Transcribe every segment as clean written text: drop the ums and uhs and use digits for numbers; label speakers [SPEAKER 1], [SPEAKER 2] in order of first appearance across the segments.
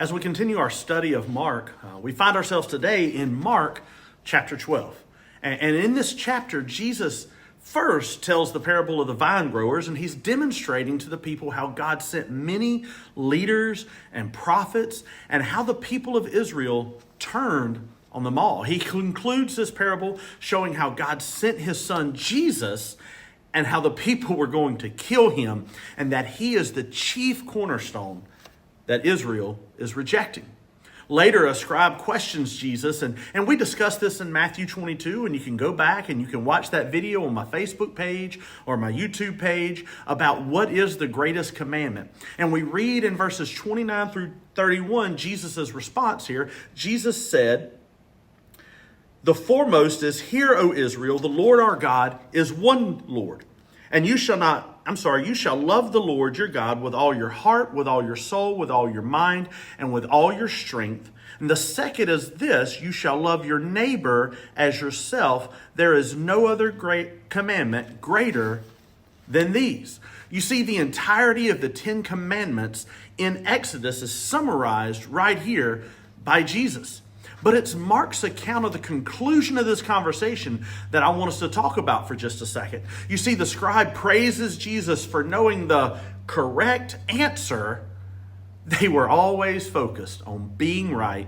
[SPEAKER 1] As we continue our study of Mark, we find ourselves today in Mark chapter 12. And in this chapter, Jesus first tells the parable of the vine growers, and he's demonstrating to the people how God sent many leaders and prophets and how the people of Israel turned on them all. He concludes this parable showing how God sent his son Jesus and how the people were going to kill him, and that he is the chief cornerstone that Israel is rejecting. Later, a scribe questions Jesus, and we discussed this in Matthew 22, and you can go back and you can watch that video on my Facebook page or my YouTube page about what is the greatest commandment. And we read in verses 29 through 31, Jesus' response here. Jesus said, "The foremost is, Hear, O Israel, the Lord our God is one Lord. And you shall love the Lord your God with all your heart, with all your soul, with all your mind, and with all your strength. And the second is this, you shall love your neighbor as yourself. There is no other great commandment greater than these." You see, the entirety of the Ten Commandments in Exodus is summarized right here by Jesus. But it's Mark's account of the conclusion of this conversation that I want us to talk about for just a second. You see, the scribe praises Jesus for knowing the correct answer. They were always focused on being right,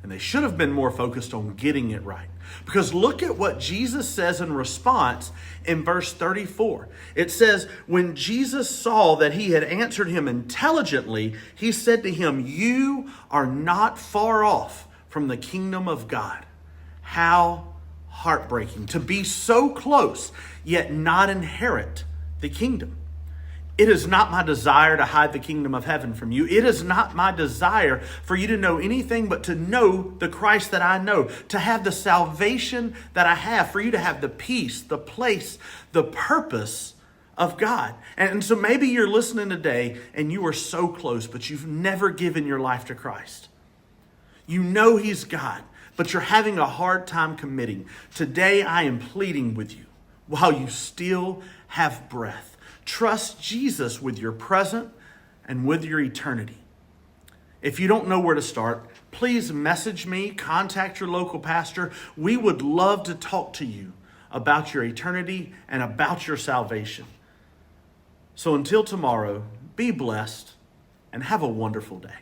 [SPEAKER 1] and they should have been more focused on getting it right. Because look at what Jesus says in response in verse 34. It says, when Jesus saw that he had answered him intelligently, he said to him, "You are not far off from the kingdom of God." How heartbreaking to be so close, yet not inherit the kingdom. It is not my desire to hide the kingdom of heaven from you. It is not my desire for you to know anything but to know the Christ that I know, to have the salvation that I have, for you to have the peace, the place, the purpose of God. And so maybe you're listening today and you are so close, but you've never given your life to Christ. You know he's God, but you're having a hard time committing. Today, I am pleading with you, while you still have breath, trust Jesus with your present and with your eternity. If you don't know where to start, please message me, contact your local pastor. We would love to talk to you about your eternity and about your salvation. So until tomorrow, be blessed and have a wonderful day.